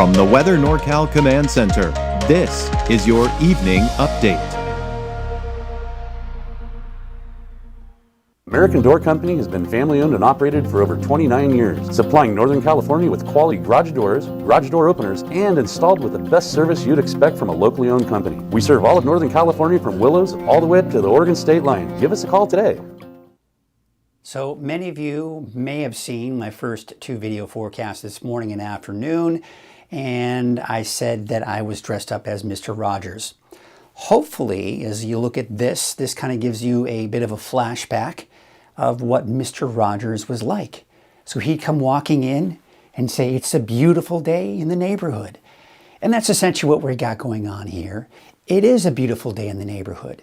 From the Weather NorCal Command Center, this is your Evening Update. American Door Company has been family-owned and operated for over 29 years, supplying Northern California with quality garage doors, garage door openers, and installed with the best service you'd expect from a locally owned company. We serve all of Northern California from Willows all the way up to the Oregon state line. Give us a call today. So many of you may have seen my first two video forecasts this morning and afternoon, and I said that I was dressed up as Mr. Rogers. Hopefully, as you look at this kind of gives you a bit of a flashback of what Mr. Rogers was like. So he'd come walking in and say, "It's a beautiful day in the neighborhood." And that's essentially what we got going on here. It is a beautiful day in the neighborhood.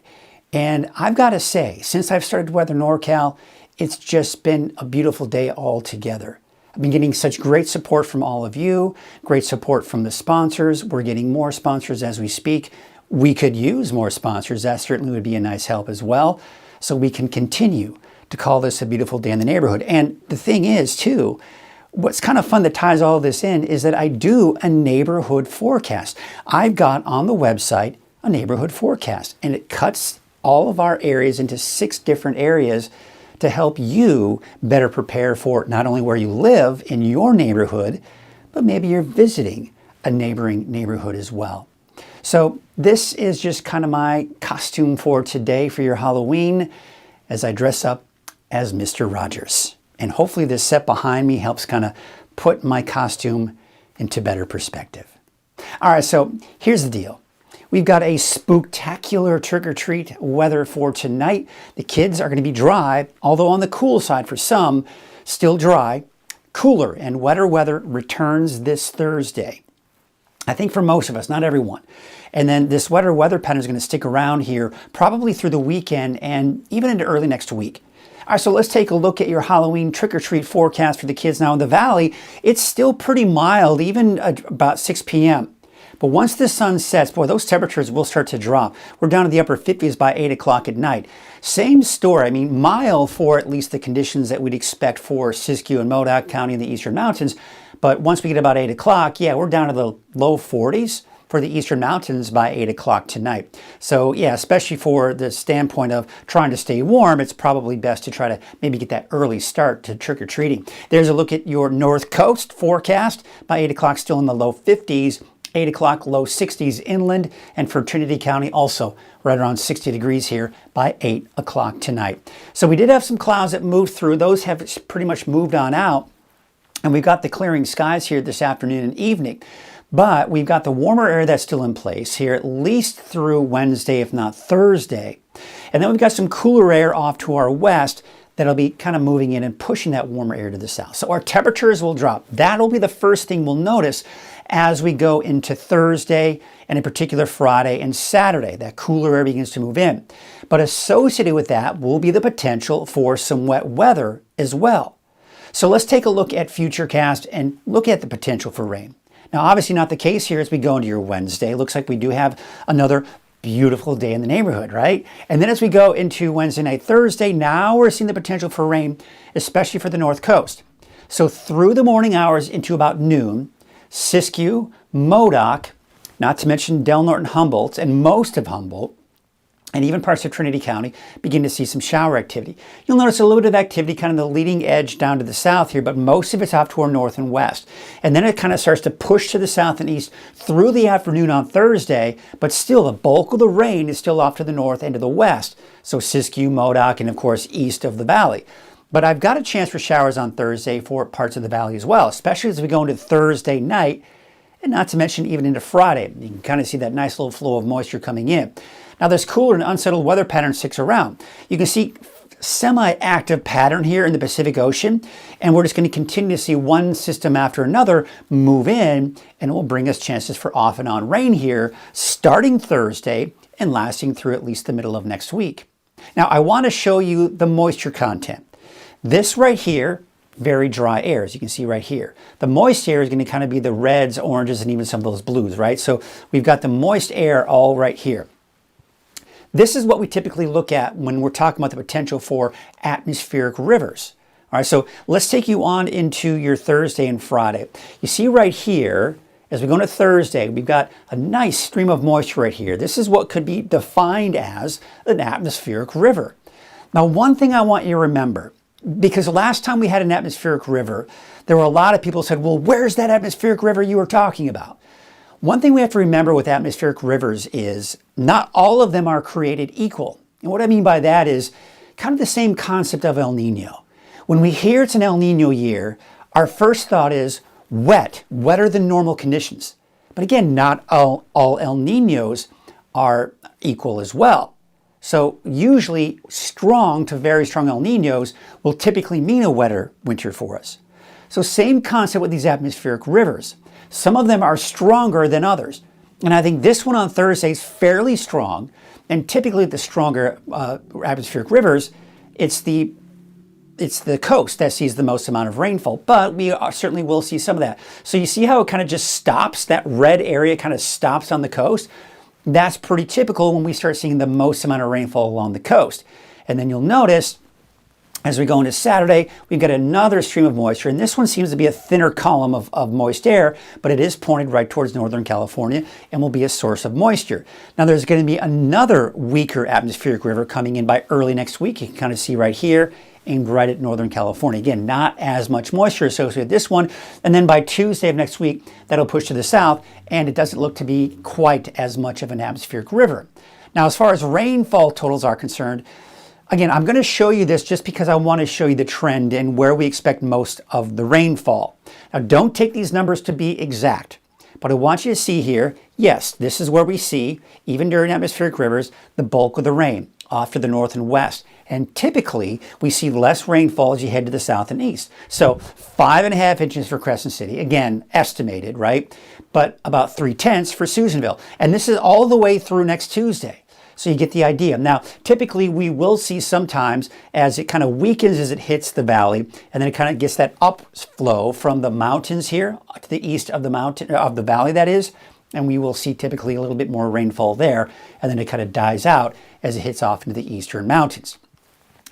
And I've got to say, since I've started Weather NorCal, it's just been a beautiful day altogether. I've been getting such great support from all of you, great support from the sponsors. We're getting more sponsors as we speak. We could use more sponsors. That certainly would be a nice help as well, so we can continue to call this a beautiful day in the neighborhood. And the thing is, too, what's kind of fun that ties all this in is that I do a neighborhood forecast. I've got on the website a neighborhood forecast, and it cuts all of our areas into 6 different areas to help you better prepare for not only where you live in your neighborhood, but maybe you're visiting a neighboring neighborhood as well. So this is just kind of my costume for today for your Halloween as I dress up as Mr. Rogers. And hopefully this set behind me helps kind of put my costume into better perspective. All right, so here's the deal. We've got a spooktacular trick-or-treat weather for tonight. The kids are going to be dry, although on the cool side for some, still dry. Cooler and wetter weather returns this Thursday. I think for most of us, not everyone. And then this wetter weather pattern is going to stick around here probably through the weekend and even into early next week. All right, so let's take a look at your Halloween trick-or-treat forecast for the kids. Now in the valley, it's still pretty mild, even about 6 p.m. But once the sun sets, boy, those temperatures will start to drop. We're down to the upper 50s by 8 o'clock at night. Same story. I mean, mild for at least the conditions that we'd expect for Siskiyou and Modoc County in the Eastern Mountains. But once we get about 8 o'clock, yeah, we're down to the low 40s for the Eastern Mountains by 8 o'clock tonight. So yeah, especially for the standpoint of trying to stay warm, it's probably best to try to maybe get that early start to trick-or-treating. There's a look at your North Coast forecast. By 8 o'clock, still in the low 50s. 8 o'clock, low 60s inland, and for Trinity County also right around 60 degrees here by 8 o'clock tonight. So we did have some clouds that moved through. Those have pretty much moved on out, and we've got the clearing skies here this afternoon and evening. But we've got the warmer air that's still in place here at least through Wednesday, if not Thursday. And then we've got some cooler air off to our west that'll be kind of moving in and pushing that warmer air to the south. So our temperatures will drop. That'll be the first thing we'll notice as we go into Thursday, and in particular Friday and Saturday. That cooler air begins to move in. But associated with that will be the potential for some wet weather as well. So let's take a look at Futurecast and look at the potential for rain. Now, obviously not the case here as we go into your Wednesday. It looks like we do have another beautiful day in the neighborhood, right? And then as we go into Wednesday night, Thursday, now we're seeing the potential for rain, especially for the North Coast. So through the morning hours into about noon, Siskiyou, Modoc, not to mention Del Norte and Humboldt, and most of Humboldt, and even parts of Trinity County, begin to see some shower activity. You'll notice a little bit of activity kind of the leading edge down to the south here, but most of it's off to our north and west. And then it kind of starts to push to the south and east through the afternoon on Thursday, but still the bulk of the rain is still off to the north and to the west. So Siskiyou, Modoc, and of course east of the valley. But I've got a chance for showers on Thursday for parts of the valley as well, especially as we go into Thursday night, and not to mention even into Friday. You can kind of see that nice little flow of moisture coming in. Now this cooler and unsettled weather pattern sticks around. You can see semi-active pattern here in the Pacific Ocean, and we're just going to continue to see one system after another move in, and it will bring us chances for off and on rain here starting Thursday and lasting through at least the middle of next week. Now I want to show you the moisture content. This right here, very dry air, as you can see right here. The moist air is going to kind of be the reds, oranges, and even some of those blues, right? So we've got the moist air all right here. This is what we typically look at when we're talking about the potential for atmospheric rivers. All right, so let's take you on into your Thursday and Friday. You see right here, As we go into Thursday, we've got a nice stream of moisture right here. This is what could be defined as an atmospheric river. Now, one thing I want you to remember, because the last time we had an atmospheric river, there were a lot of people who said, well, where's that atmospheric river you were talking about? One thing we have to remember with atmospheric rivers is not all of them are created equal. And what I mean by that is kind of the same concept of El Nino. When we hear it's an El Nino year, our first thought is wet, wetter than normal conditions. But again, not all El Ninos are equal as well. So usually strong to very strong El Ninos will typically mean a wetter winter for us. So same concept with these atmospheric rivers. Some of them are stronger than others. And I think this one on Thursday is fairly strong. And typically the stronger atmospheric rivers, it's the coast that sees the most amount of rainfall, but we certainly will see some of that. So you see how it kind of just stops, that red area kind of stops on the coast? That's pretty typical when we start seeing the most amount of rainfall along the coast. And then you'll notice as we go into Saturday, we've got another stream of moisture, and this one seems to be a thinner column of moist air, but it is pointed right towards Northern California and will be a source of moisture. Now there's going to be another weaker atmospheric river coming in by early next week. You can kind of see right here, aimed right at Northern California. Again, not as much moisture associated with this one. And then by Tuesday of next week, that'll push to the south, and it doesn't look to be quite as much of an atmospheric river. Now, as far as rainfall totals are concerned, again, I'm going to show you this just because I want to show you the trend and where we expect most of the rainfall. Now, don't take these numbers to be exact, but I want you to see here, yes, this is where we see, even during atmospheric rivers, the bulk of the rain off to the north and west. And typically, we see less rainfall as you head to the south and east. So 5.5 inches for Crescent City, again, estimated, right? But about 0.3 for Susanville. And this is all the way through next Tuesday. So you get the idea. Now, typically we will see sometimes as it kind of weakens as it hits the valley, and then it kind of gets that upflow from the mountains here to the east of the mountain, of the valley that is, and we will see typically a little bit more rainfall there, and then it kind of dies out as it hits off into the eastern mountains.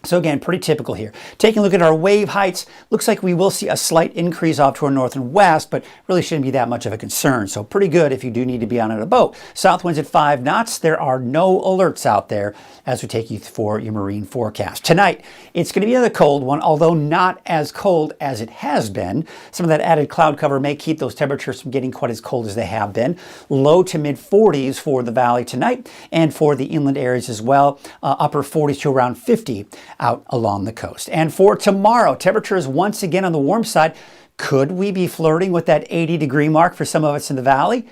So again, pretty typical here. Taking a look at our wave heights, looks like we will see a slight increase off to our north and west, but really shouldn't be that much of a concern. So pretty good if you do need to be on a boat. South winds at 5 knots. There are no alerts out there as we take you for your marine forecast. Tonight, it's going to be another cold one, although not as cold as it has been. Some of that added cloud cover may keep those temperatures from getting quite as cold as they have been. Low to mid 40s for the valley tonight and for the inland areas as well. Upper 40s to around 50 out along the coast. And for tomorrow, temperatures once again on the warm side. Could we be flirting with that 80-degree mark for some of us in the valley?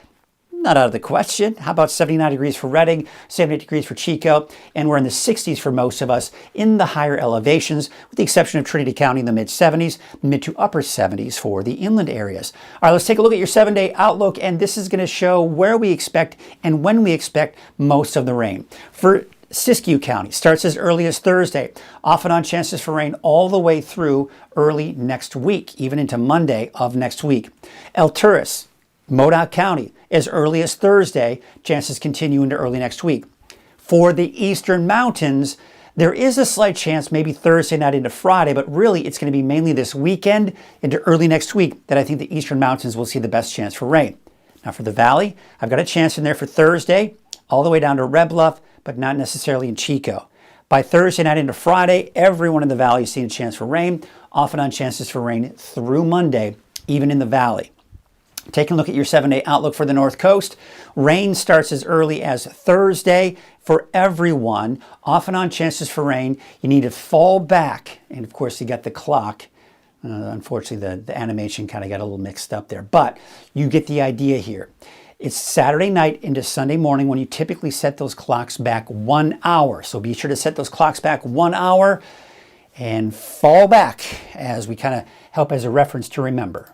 Not out of the question. How about 79 degrees for Redding, 78 degrees for Chico, and we're in the 60s for most of us in the higher elevations, with the exception of Trinity County in the mid-70s, mid to upper 70s for the inland areas. All right, let's take a look at your 7-day outlook, and this is going to show where we expect and when we expect most of the rain. For Siskiyou County, starts as early as Thursday, off and on chances for rain all the way through early next week, even into Monday of next week. Alturas, Modoc County, as early as Thursday, chances continue into early next week. For the eastern mountains, there is a slight chance maybe Thursday night into Friday, but really it's going to be mainly this weekend into early next week that I think the eastern mountains will see the best chance for rain. Now for the valley, I've got a chance in there for Thursday, all the way down to Red Bluff, but not necessarily in Chico. By Thursday night into Friday, everyone in the valley is seeing a chance for rain, off and on chances for rain through Monday, even in the valley. Taking a look at your 7-day outlook for the North Coast, rain starts as early as Thursday for everyone. Off and on chances for rain. You need to fall back. And of course, you got the clock. Unfortunately, the animation kind of got a little mixed up there. But you get the idea here. It's Saturday night into Sunday morning when you typically set those clocks back 1 hour. So be sure to set those clocks back 1 hour and fall back as we kind of help as a reference to remember.